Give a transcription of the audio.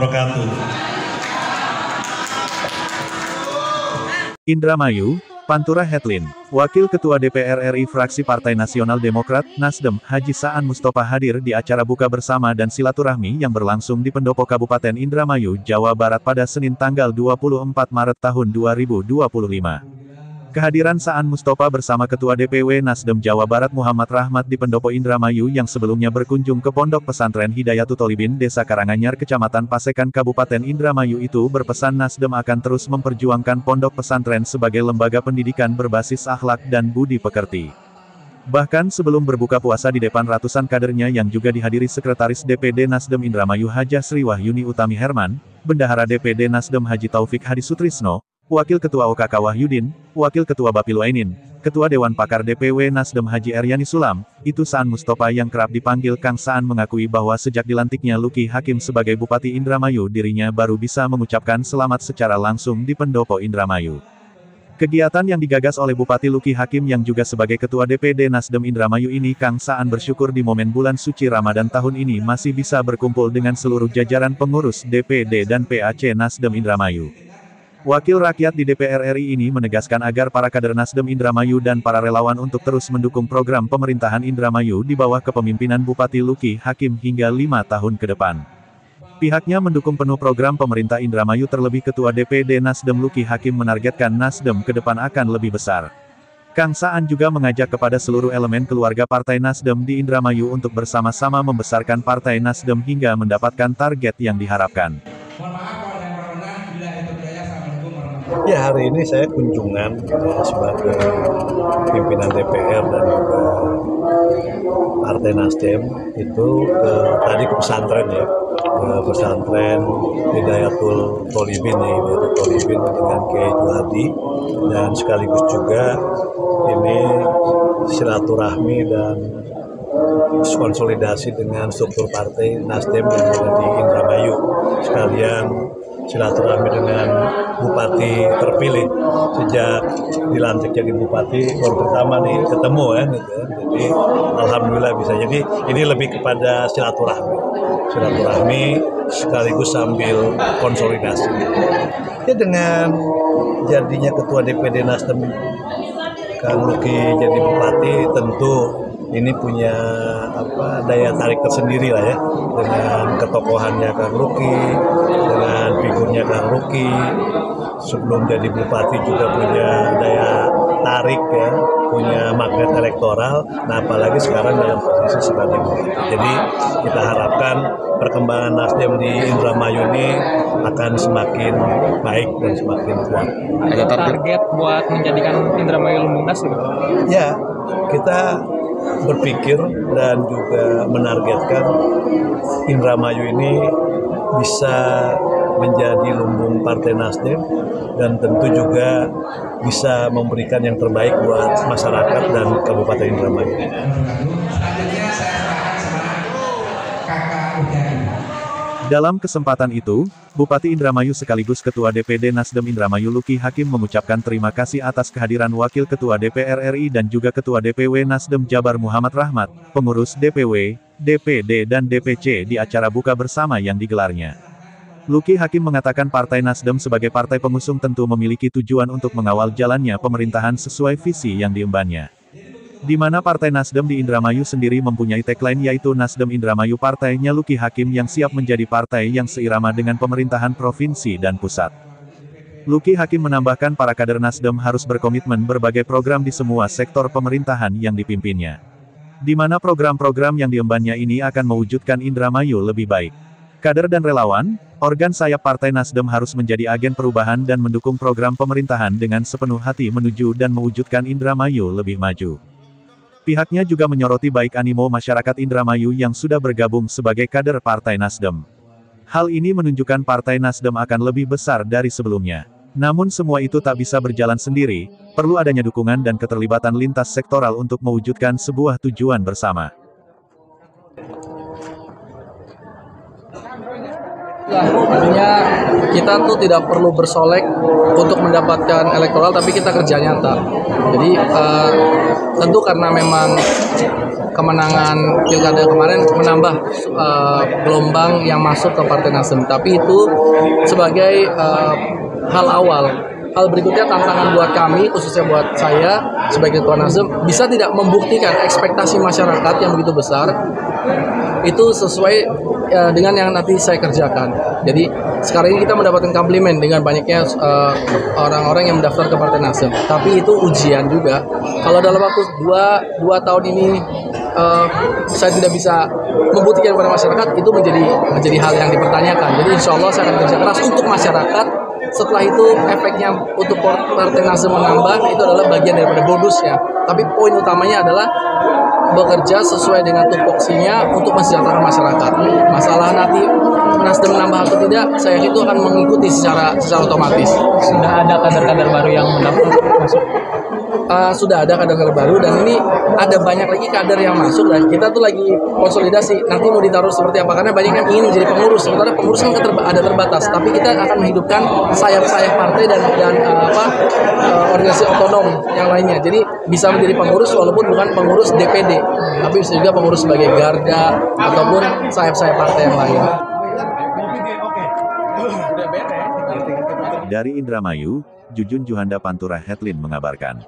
wabarakatuh. Indramayu, Pantura Headline. Wakil Ketua DPR RI Fraksi Partai Nasional Demokrat, Nasdem, Haji Saan Mustofa hadir di acara buka bersama dan silaturahmi yang berlangsung di Pendopo Kabupaten Indramayu, Jawa Barat pada Senin tanggal 24 Maret tahun 2025. Kehadiran Saan Mustofa bersama Ketua DPW Nasdem Jawa Barat Muhammad Rahmat di Pendopo Indramayu yang sebelumnya berkunjung ke Pondok Pesantren Hidayatul Tholibin Desa Karanganyar Kecamatan Pasekan Kabupaten Indramayu itu berpesan Nasdem akan terus memperjuangkan pondok pesantren sebagai lembaga pendidikan berbasis akhlak dan budi pekerti. Bahkan sebelum berbuka puasa di depan ratusan kadernya yang juga dihadiri Sekretaris DPD Nasdem Indramayu Hajah Sri Wahyuni Utami Herman, Bendahara DPD Nasdem Haji Taufik Hadi Sutrisno, Wakil Ketua OKK Wahyudin, Wakil Ketua Bapil Wainin, Ketua Dewan Pakar DPW Nasdem Haji Eryani Sulam, itu Saan Mustofa yang kerap dipanggil Kang Saan mengakui bahwa sejak dilantiknya Luki Hakim sebagai Bupati Indramayu dirinya baru bisa mengucapkan selamat secara langsung di Pendopo Indramayu. Kegiatan yang digagas oleh Bupati Luki Hakim yang juga sebagai Ketua DPD Nasdem Indramayu ini Kang Saan bersyukur di momen bulan suci Ramadan tahun ini masih bisa berkumpul dengan seluruh jajaran pengurus DPD dan PAC Nasdem Indramayu. Wakil rakyat di DPR RI ini menegaskan agar para kader Nasdem Indramayu dan para relawan untuk terus mendukung program pemerintahan Indramayu di bawah kepemimpinan Bupati Luki Hakim hingga 5 tahun ke depan. Pihaknya mendukung penuh program pemerintah Indramayu terlebih Ketua DPD Nasdem Luki Hakim menargetkan Nasdem ke depan akan lebih besar. Kang Saan juga mengajak kepada seluruh elemen keluarga Partai Nasdem di Indramayu untuk bersama-sama membesarkan Partai Nasdem hingga mendapatkan target yang diharapkan. Ya, hari ini saya kunjungan sebagai pimpinan DPR dan juga Partai Nasdem itu tadi ke pesantren ya, ke pesantren Hidayatul Tholibin dengan Kiai Juhadi, dan sekaligus juga ini silaturahmi dan konsolidasi dengan struktur Partai Nasdem yang ada di Indramayu, sekalian silaturahmi dengan Bupati terpilih sejak dilantik jadi Bupati baru pertama nih ketemu kan, gitu. Jadi alhamdulillah bisa. Jadi ini lebih kepada silaturahmi sekaligus sambil konsolidasi. Ya, dengan jadinya Ketua DPD Nasdem Kang Luki jadi Bupati, tentu ini punya daya tarik tersendiri lah ya, dengan ketokohannya Kang Luki, dengan figurnya Kang Luki. Sebelum jadi Bupati juga punya daya tarik ya, punya magnet elektoral. Nah, apalagi sekarang dalam posisi sebagai Bupati. Jadi kita harapkan perkembangan Nasdem di Indramayu ini akan semakin baik dan semakin kuat. Ada target buat menjadikan Indramayu lumbung nas gitu? Ya, kita berpikir dan juga menargetkan Indramayu ini bisa menjadi lumbung Partai Nasdem dan tentu juga bisa memberikan yang terbaik buat masyarakat dan Kabupaten Indramayu. Dalam kesempatan itu, Bupati Indramayu sekaligus Ketua DPD Nasdem Indramayu Luki Hakim mengucapkan terima kasih atas kehadiran Wakil Ketua DPR RI dan juga Ketua DPW Nasdem Jabar Muhammad Rahmat, pengurus DPW, DPD dan DPC di acara buka bersama yang digelarnya. Luki Hakim mengatakan Partai Nasdem sebagai partai pengusung tentu memiliki tujuan untuk mengawal jalannya pemerintahan sesuai visi yang diembannya. Di mana Partai Nasdem di Indramayu sendiri mempunyai tagline yaitu Nasdem Indramayu partainya Luki Hakim yang siap menjadi partai yang seirama dengan pemerintahan provinsi dan pusat. Luki Hakim menambahkan para kader Nasdem harus berkomitmen berbagai program di semua sektor pemerintahan yang dipimpinnya. Di mana program-program yang diembannya ini akan mewujudkan Indramayu lebih baik. Kader dan relawan, organ sayap Partai Nasdem harus menjadi agen perubahan dan mendukung program pemerintahan dengan sepenuh hati menuju dan mewujudkan Indramayu lebih maju. Pihaknya juga menyoroti baik animo masyarakat Indramayu yang sudah bergabung sebagai kader Partai Nasdem. Hal ini menunjukkan Partai Nasdem akan lebih besar dari sebelumnya. Namun semua itu tak bisa berjalan sendiri, perlu adanya dukungan dan keterlibatan lintas sektoral untuk mewujudkan sebuah tujuan bersama. Artinya kita tuh tidak perlu bersolek untuk mendapatkan elektoral, tapi kita kerja nyata. Jadi tentu karena memang kemenangan pilkada kemarin menambah gelombang yang masuk ke Partai Nasdem, tapi itu sebagai hal awal. Hal berikutnya tantangan buat kami, khususnya buat saya sebagai Ketua Nasdem, bisa tidak membuktikan ekspektasi masyarakat yang begitu besar itu sesuai dengan yang nanti saya kerjakan. Jadi sekarang ini kita mendapatkan komplimen dengan banyaknya orang-orang yang mendaftar ke Partai Nasdem. Tapi itu ujian juga. Kalau dalam waktu 2 tahun ini saya tidak bisa membuktikan kepada masyarakat, itu menjadi hal yang dipertanyakan. Jadi insya Allah saya akan kerja keras untuk masyarakat. Setelah itu efeknya untuk Partai Nasdem menambah, itu adalah bagian daripada bonusnya. Tapi poin utamanya adalah bekerja sesuai dengan tupoksinya untuk mensejahterakan masyarakat. Masalah nanti Nasdem menambah atau tidak, saya yakin itu akan mengikuti secara otomatis. Sudah ada kader-kader baru yang mendaftar masuk. Sudah ada kader-kader baru, dan ini ada banyak lagi kader yang masuk, dan kita tuh lagi konsolidasi nanti mau ditaruh seperti apa, karena banyak yang ingin menjadi pengurus. Sementara pengurus kan ada terbatas, tapi kita akan menghidupkan sayap-sayap partai dan organisasi otonom yang lainnya. Jadi bisa menjadi pengurus walaupun bukan pengurus DPD, tapi bisa juga pengurus sebagai garda ataupun sayap-sayap partai yang lain. Dari Indramayu, Jujun Juhanda Pantura Headline mengabarkan.